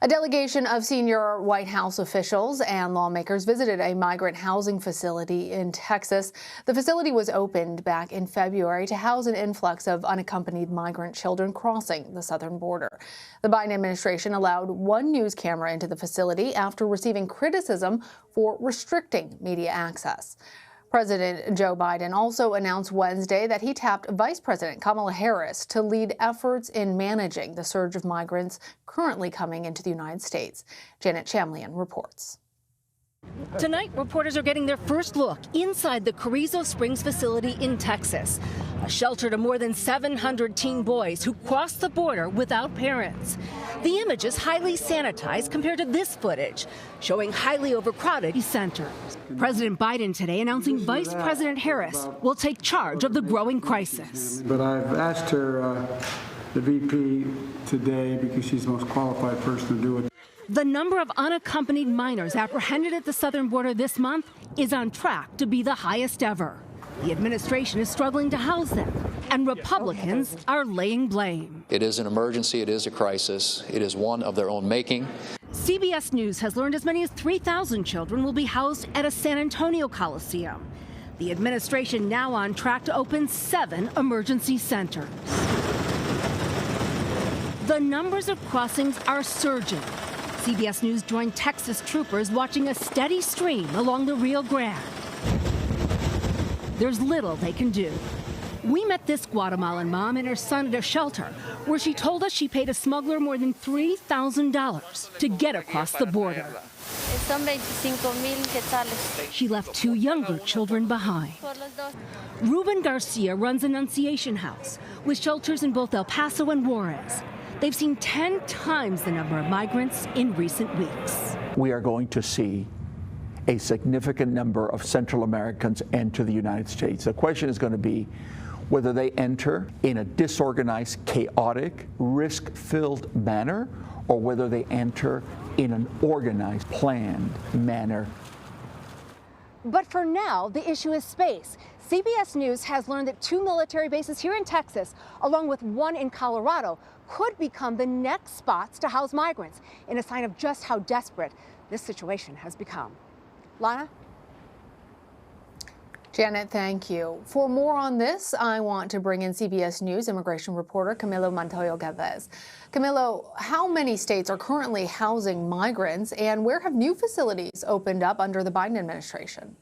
A delegation of senior White House officials and lawmakers visited a migrant housing facility in Texas. The facility was opened back in February to house an influx of unaccompanied migrant children crossing the southern border. The Biden administration allowed one news camera into the facility after receiving criticism for restricting media access. President Joe Biden also announced Wednesday that he tapped Vice President Kamala Harris to lead efforts in managing the surge of migrants currently coming into the United States. Janet Chamlian reports. Tonight, reporters are getting their first look inside the Carrizo Springs facility in Texas, a shelter to more than 700 teen boys who crossed the border without parents. The image is highly sanitized compared to this footage, showing highly overcrowded centers. President Biden today announcing Vice President Harris will take charge of the growing crisis. But I've asked her, the VP, today because she's the most qualified person to do it. The number of unaccompanied minors apprehended at the southern border this month is on track to be the highest ever. The administration is struggling to house them, and Republicans are laying blame. It is an emergency. It is a crisis. It is one of their own making. CBS News has learned as many as 3,000 children will be housed at a San Antonio Coliseum. The administration now on track to open 7 emergency centers. The numbers of crossings are surging. CBS News joined Texas troopers watching a steady stream along the Rio Grande. There's little they can do. We met this Guatemalan mom and her son at a shelter where she told us she paid a smuggler more than $3,000 to get across the border. She left 2 younger children behind. Ruben Garcia runs Annunciation House with shelters in both El Paso and Juarez. They've seen 10 times the number of migrants in recent weeks. We are going to see a significant number of Central Americans enter the United States. The question is going to be whether they enter in a disorganized, chaotic, risk-filled manner, or whether they enter in an organized, planned manner. But for now, the issue is space. CBS News has learned that 2 military bases here in Texas, along with 1 in Colorado, could become the next spots to house migrants, in a sign of just how desperate this situation has become. Lana? Janet, thank you. For more on this, I want to bring in CBS News immigration reporter Camilo Montoya-Galvez. Camilo, how many states are currently housing migrants, and where have new facilities opened up under the Biden administration?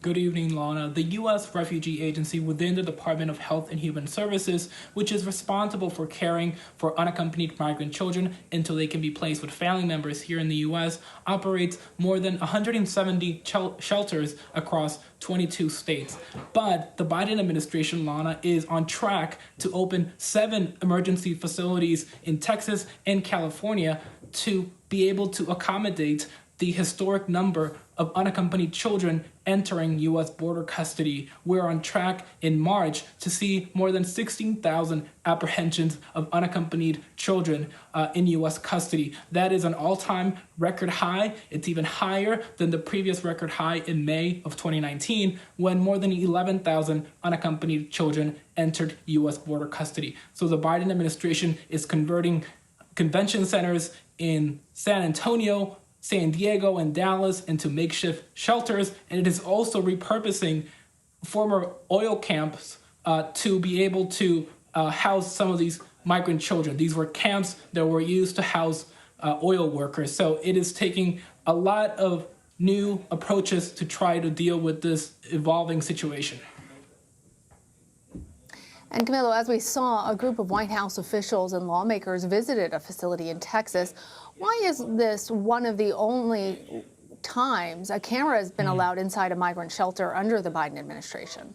Good evening, Lana. The U.S. Refugee Agency within the Department of Health and Human Services, which is responsible for caring for unaccompanied migrant children until they can be placed with family members here in the U.S., operates more than 170 shelters across 22 states. But the Biden administration, Lana, is on track to open 7 emergency facilities in Texas and California to be able to accommodate the historic number of unaccompanied children entering U.S. border custody. We're on track in March to see more than 16,000 apprehensions of unaccompanied children in U.S. custody. That is an all-time record high. It's even higher than the previous record high in May of 2019, when more than 11,000 unaccompanied children entered U.S. border custody. So the Biden administration is converting convention centers in San Antonio, San Diego, and Dallas into makeshift shelters, and it is also repurposing former oil camps to be able to house some of these migrant children. These were camps that were used to house oil workers. So it is taking a lot of new approaches to try to deal with this evolving situation. And Camilo, as we saw, a group of White House officials and lawmakers visited a facility in Texas. Why is this one of the only times a camera has been allowed inside a migrant shelter under the Biden administration?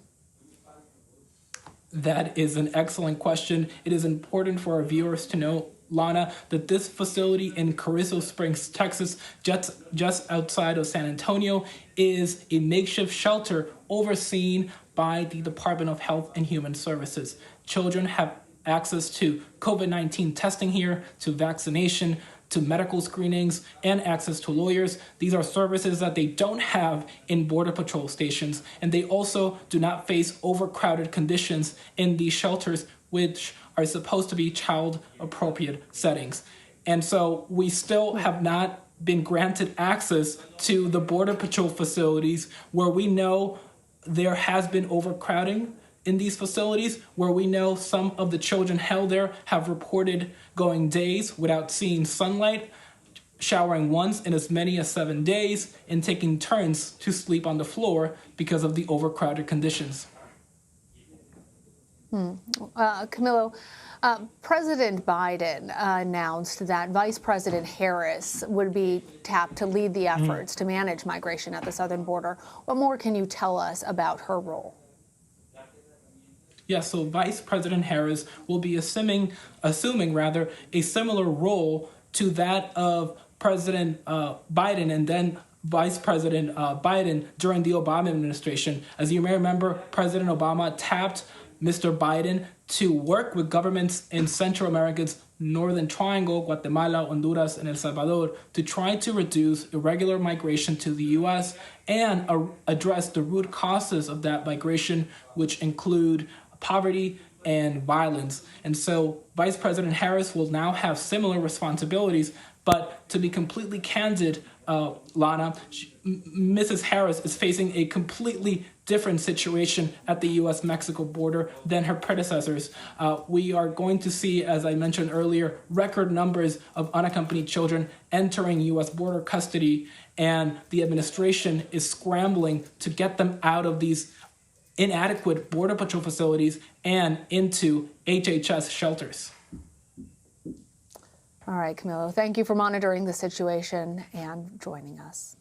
That is an excellent question. It is important for our viewers to know, Lana, that this facility in Carrizo Springs, Texas, just outside of San Antonio, is a makeshift shelter overseen by the Department of Health and Human Services. Children have access to COVID-19 testing here, to vaccination, to medical screenings, and access to lawyers. These are services that they don't have in Border Patrol stations, and they also do not face overcrowded conditions in these shelters, which are supposed to be child-appropriate settings. And so we still have not been granted access to the Border Patrol facilities where we know there has been overcrowding in these facilities, where we know some of the children held there have reported going days without seeing sunlight, showering once in as many as 7 days, and taking turns to sleep on the floor because of the overcrowded conditions. Camilo, President Biden announced that Vice President Harris would be tapped to lead the efforts to manage migration at the southern border. What more can you tell us about her role? Yes, so Vice President Harris will be assuming a similar role to that of President Biden and then Vice President Biden during the Obama administration. As you may remember, President Obama tapped Mr. Biden to work with governments in Central America's Northern Triangle, Guatemala, Honduras, and El Salvador, to try to reduce irregular migration to the U.S. and address the root causes of that migration, which include poverty and violence. And so Vice President Harris will now have similar responsibilities, but to be completely candid, Lana, Mrs. Harris is facing a completely different situation at the U.S.-Mexico border than her predecessors. We are going to see, as I mentioned earlier, record numbers of unaccompanied children entering U.S. border custody, and the administration is scrambling to get them out of these inadequate Border Patrol facilities and into HHS shelters. All right, Camilo, thank you for monitoring the situation and joining us.